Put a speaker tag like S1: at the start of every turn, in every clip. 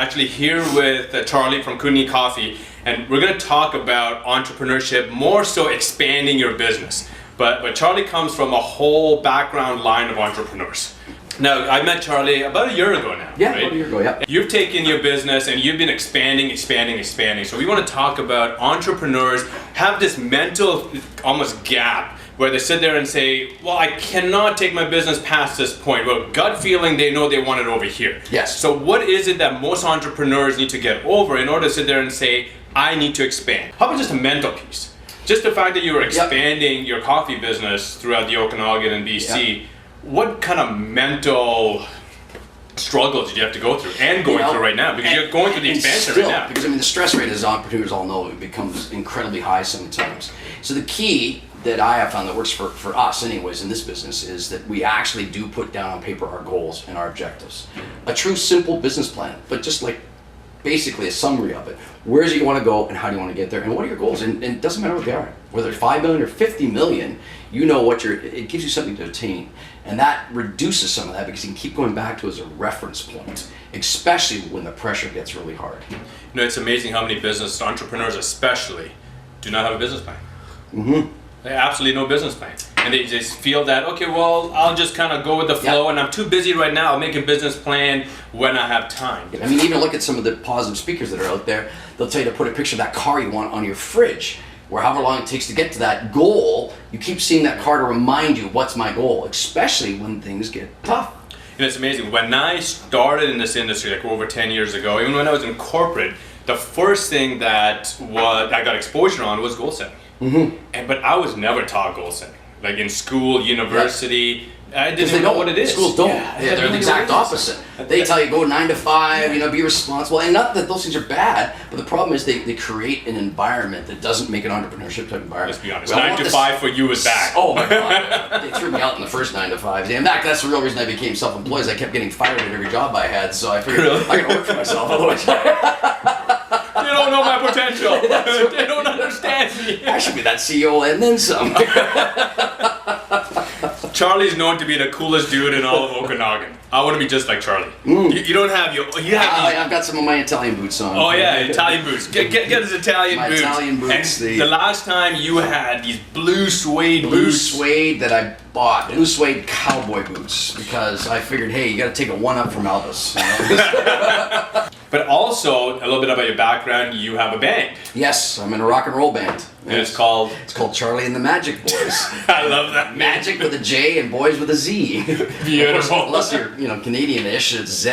S1: actually here with Charlie from Kootenay Coffee, and we're going to talk about entrepreneurship, more so expanding your business. But Charlie comes from a whole background line of entrepreneurs. Now, I met Charlie about a year ago now,
S2: yeah,
S1: right?
S2: About a year ago, yeah.
S1: You've taken your business and you've been expanding. So we want to talk about entrepreneurs have this mental almost gap where they sit there and say, well, I cannot take my business past this point. Well, gut feeling, they know they want it over here.
S2: Yes.
S1: So what is it that most entrepreneurs need to get over in order to sit there and say, I need to expand? How about just a mental piece? Just the fact that you were expanding your coffee business throughout the Okanagan and BC, what kind of mental struggles did you have to go through and going through right now? Because you're going through the expansion right now.
S2: Because I mean, the stress rate, as entrepreneurs all know, it becomes incredibly high sometimes. So the key that I have found that works for us anyways in this business is that we actually do put down on paper our goals and our objectives. A true simple business plan, but just like basically a summary of it. Where do you want to go and how do you want to get there and what are your goals? And it doesn't matter what they are. Whether it's 5 million or 50 million, you know what it gives you something to attain. And that reduces some of that because you can keep going back to it as a reference point, especially when the pressure gets really hard.
S1: You know, it's amazing how many business entrepreneurs especially do not have a business plan.
S2: Mm-hmm.
S1: They have absolutely no business plan. And they just feel that, okay, well, I'll just kind of go with the flow and I'm too busy right now. I'll make a business plan when I have time.
S2: I mean, even look at some of the positive speakers that are out there. They'll tell you to put a picture of that car you want on your fridge, where however long it takes to get to that goal, you keep seeing that car to remind you, what's my goal, especially when things get tough.
S1: And it's amazing. When I started in this industry, like over 10 years ago, even when I was in corporate, the first thing that I got exposure on was goal setting.
S2: Mm-hmm.
S1: But I was never taught goal setting. Like in school, university, I didn't know what it is.
S2: Schools don't. They're the exact opposite. They tell you go 9 to 5, be responsible. And not that those things are bad, but the problem is they create an environment that doesn't make an entrepreneurship type environment.
S1: Let's be honest, 9 to 5 for you is bad.
S2: Oh my God. They threw me out in the first 9 to 5. In fact, that's the real reason I became self-employed is I kept getting fired at every job I had, so I figured I gotta work for myself otherwise.
S1: They don't know my potential. They don't understand me.
S2: I should be that CEO and then some.
S1: Charlie's known to be the coolest dude in all of Okanagan. I want to be just like Charlie. You don't have your.
S2: I've got some of my Italian boots on.
S1: Oh yeah, Italian boots. Get his Italian boots.
S2: Italian boots.
S1: And the last time you had these blue suede boots.
S2: Blue suede that I bought. Blue suede cowboy boots because I figured, hey, you got to take a one up from Elvis.
S1: But also a little bit about your background. You have a band.
S2: Yes, I'm in a rock and roll band.
S1: And it's called
S2: Charlie and the Magic Boys.
S1: I love that.
S2: Magic with a J and boys with a Z.
S1: Beautiful.
S2: Unless you're Canadian-ish, it's Z.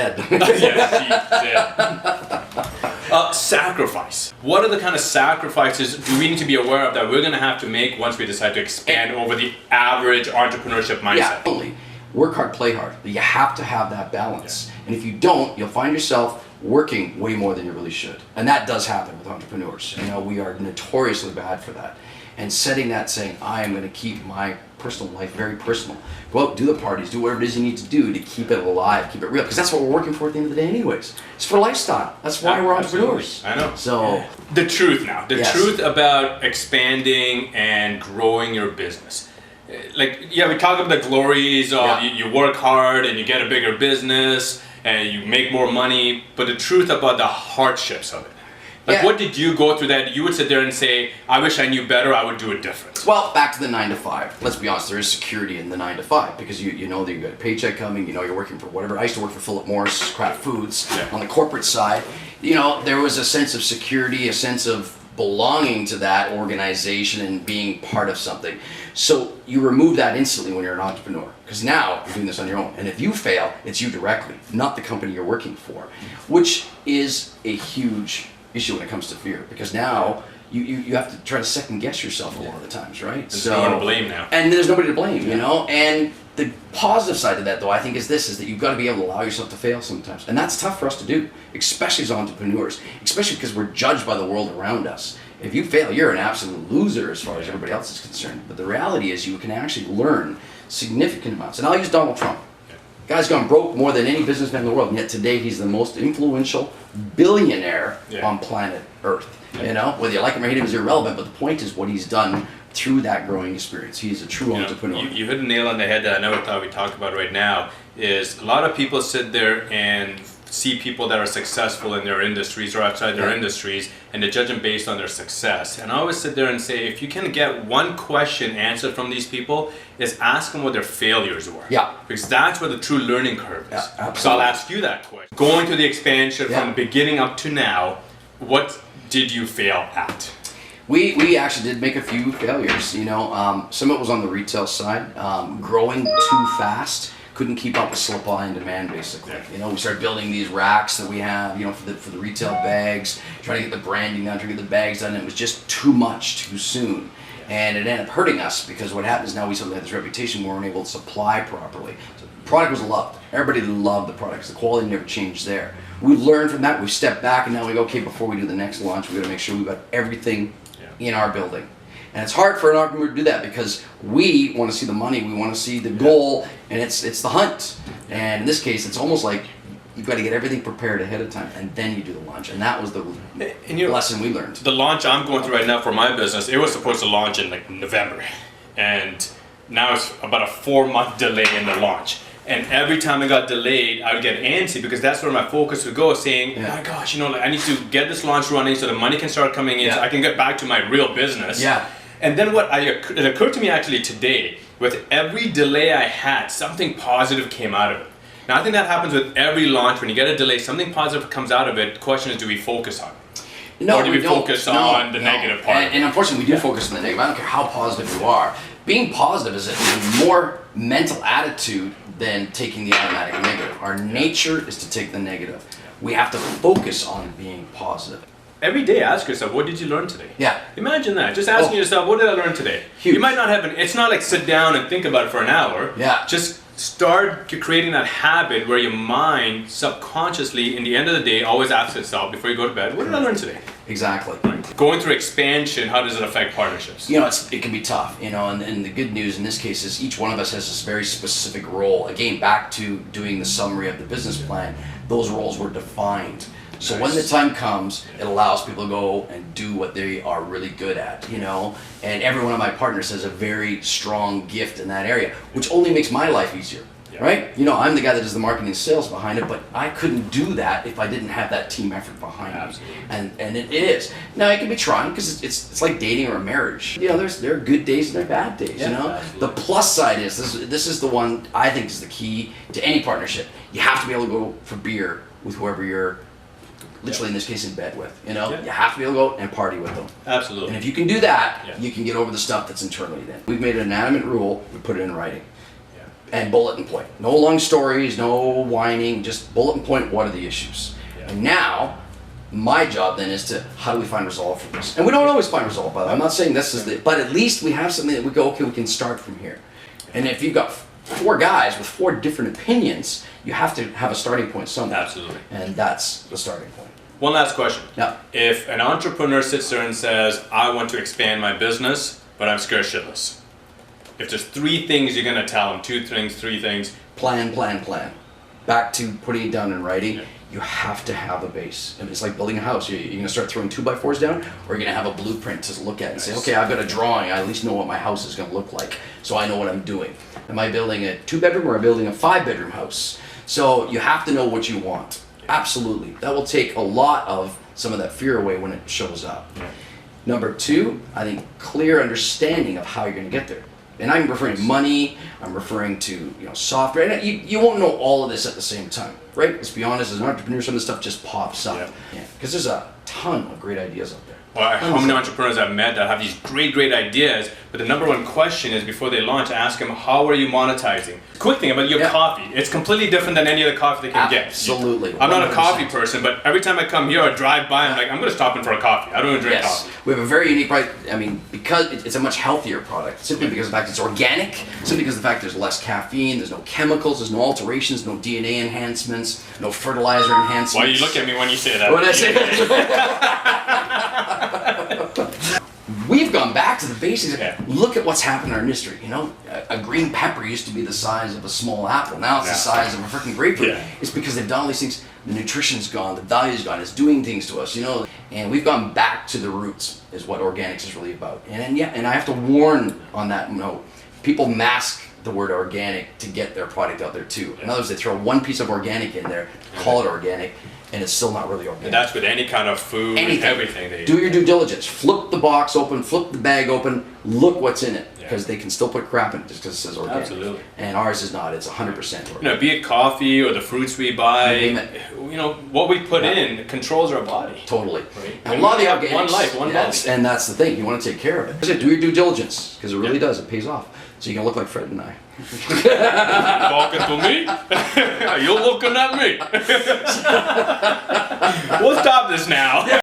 S1: Yes, sacrifice. What are the kind of sacrifices do we need to be aware of that we're going to have to make once we decide to expand over the average entrepreneurship mindset?
S2: Yeah, totally. Work hard, play hard. But you have to have that balance. Yeah. And if you don't, you'll find yourself working way more than you really should. And that does happen with entrepreneurs. We are notoriously bad for that. And setting that, saying, I am going to keep my personal life very personal. Go out, do the parties, do whatever it is you need to do to keep it alive, keep it real. Because that's what we're working for at the end of the day anyways. It's for lifestyle. That's why we're entrepreneurs.
S1: I know.
S2: So
S1: the truth now. The truth about expanding and growing your business. We talk about the glories of you work hard and you get a bigger business and you make more money, but the truth about the hardships of it. What did you go through that you would sit there and say, I wish I knew better, I would do it different?
S2: Well, back to the 9 to 5. Let's be honest, there is security in the 9 to 5 because you know that you've got a paycheck coming, you're working for whatever. I used to work for Philip Morris Kraft Foods on the corporate side. There was a sense of security, a sense of belonging to that organization and being part of something. So you remove that instantly when you're an entrepreneur because now you're doing this on your own. And if you fail, it's you directly, not the company you're working for, which is a huge issue when it comes to fear because now you have to try to second guess yourself a lot of the times, right?
S1: There's no one to blame now.
S2: And there's nobody to blame, And the positive side of that, though, I think is that you've got to be able to allow yourself to fail sometimes. And that's tough for us to do, especially as entrepreneurs, especially because we're judged by the world around us. If you fail, you're an absolute loser as far as everybody else is concerned. But the reality is you can actually learn significant amounts. And I'll use Donald Trump. Guy's gone broke more than any businessman in the world, and yet today he's the most influential billionaire on planet Earth. Whether you like him or hate him is irrelevant, but the point is what he's done through that growing experience. He's a true entrepreneur.
S1: You hit a nail on the head that I never thought we'd talk about right now, is a lot of people sit there and see people that are successful in their industries or outside their industries, and they judge them based on their success. And I always sit there and say, if you can get one question answered from these people, is ask them what their failures were.
S2: Yeah.
S1: Because that's where the true learning curve is.
S2: Yeah, absolutely.
S1: So I'll ask you that question. Going through the expansion from the beginning up to now, what did you fail at?
S2: We actually did make a few failures, you know. Some of it was on the retail side. Growing too fast, couldn't keep up with supply and demand, basically.
S1: Yeah.
S2: You know, we started building these racks that we have, you know, for the retail bags, trying to get the branding done, trying to get the bags done, and it was just too much too soon. And it ended up hurting us because what happens now, we suddenly have this reputation where we weren't able to supply properly. So the product was loved. Everybody loved the products. The quality never changed there. We learned from that. We stepped back, and now we go, okay, before we do the next launch, we got to make sure we've got everything in our building. And it's hard for an entrepreneur to do that because we want to see the money, we want to see the goal, and it's the hunt. And in this case, it's almost like you've got to get everything prepared ahead of time, and then you do the launch. And that was the lesson we learned.
S1: The launch I'm going through right now for my business, it was supposed to launch in like November, and now it's about a 4-month delay in the launch. And every time it got delayed, I would get antsy because that's where my focus would go, saying, "My gosh, you know, like, I need to get this launch running so the money can start coming in, so I can get back to my real business."
S2: Yeah.
S1: And then it occurred to me actually today, with every delay I had, something positive came out of it. Now I think that happens with every launch. When you get a delay, something positive comes out of it. The question is, do we focus on it?
S2: No,
S1: or do we focus on the negative part?
S2: And unfortunately, we do focus on the negative. I don't care how positive you are. Being positive is a more mental attitude than taking the automatic negative. Our nature is to take the negative. We have to focus on being positive.
S1: Every day, ask yourself, what did you learn today?
S2: Yeah.
S1: Imagine that. Just asking yourself, what did I learn today?
S2: Huge.
S1: You might not have it's not like sit down and think about it for an hour.
S2: Yeah.
S1: Just start creating that habit where your mind subconsciously, in the end of the day, always asks itself before you go to bed, what did I learn today?
S2: Exactly.
S1: Going through expansion, how does it affect partnerships?
S2: You know, it can be tough, you know, and the good news in this case is each one of us has this very specific role. Again, back to doing the summary of the business plan, those roles were defined. So when the time comes, it allows people to go and do what they are really good at, you know, and every one of my partners has a very strong gift in that area, which only makes my life easier. Right? You know, I'm the guy that does the marketing and sales behind it, but I couldn't do that if I didn't have that team effort behind me. And it is. Now, it can be trying because it's like dating or a marriage. You know, there are good days and there are bad days, you know? Absolutely. The plus side is, this is the one I think is the key to any partnership. You have to be able to go for beer with whoever you're literally in this case in bed with, you know? You have to be able to go and party with them.
S1: Absolutely.
S2: And if you can do that, you can get over the stuff that's internally then. We've made an inanimate rule, we put it in writing. And bullet and point. No long stories, no whining, just bullet and point, what are the issues? And now, my job then is to, how do we find resolve for this? And we don't always find resolve, by the way. I'm not saying this is but at least we have something that we go, okay, we can start from here. And if you've got 4 guys with 4 different opinions, you have to have a starting point somewhere.
S1: Absolutely.
S2: And that's the starting point.
S1: One last question.
S2: Yeah.
S1: If an entrepreneur sits there and says, I want to expand my business, but I'm scared shitless. If there's 3 things you're going to tell them, 2 things, 3 things.
S2: Plan. Back to putting it down in writing, you have to have a base. And it's like building a house. You're going to start throwing 2x4s down, or you're going to have a blueprint to look at and say, okay, I've got a drawing. I at least know what my house is going to look like, so I know what I'm doing. Am I building a 2-bedroom or am I building a 5-bedroom house? So you have to know what you want. Absolutely. That will take a lot of some of that fear away when it shows up. Number 2, I think clear understanding of how you're going to get there. And I'm referring to money, I'm referring to software. And you won't know all of this at the same time, right? Let's be honest, as an entrepreneur, some of this stuff just pops up. Because there's a ton of great ideas out there.
S1: Well, how many entrepreneurs I've met that have these great ideas, but the number one question is before they launch, ask them, how are you monetizing? Quick thing about your coffee, it's completely different than any other coffee they can get.
S2: Absolutely.
S1: I'm not a coffee person, but every time I come here or drive by, I'm like, I'm going to stop in for a coffee. I don't even drink coffee.
S2: We have a very unique product. I mean, because it's a much healthier product, simply because of the fact it's organic, simply because of the fact there's less caffeine, there's no chemicals, there's no alterations, no DNA enhancements, no fertilizer enhancements.
S1: Why do you look at me when you say that?
S2: When I say that. We've gone back to the basics. Look at what's happened in our industry. A green pepper used to be the size of a small apple. Now it's the size of a freaking grapefruit. It's because they've done all these things. The nutrition's gone, the value's gone. It's doing things to us, And we've gone back to the roots, is what organics is really about. And I have to warn on that note. People mask the word organic to get their product out there too. In other words, they throw one piece of organic in there, call it organic, and it's still not really organic.
S1: And that's with any kind of food, everything they
S2: do your due diligence. Flip the box open, flip the bag open, look what's in it, because they can still put crap in it just because it says organic.
S1: Absolutely.
S2: And ours is not. It's 100% organic.
S1: You know, be it coffee or the fruits we buy, you know, what we put in controls our body.
S2: Totally.
S1: Right?
S2: And a lot of the organics,
S1: one life, one body.
S2: and that's the thing. You want to take care of it. Do your due diligence, because it really does. It pays off. So you can look like Fred and I.
S1: Talking to me? You're looking at me. We'll stop this now.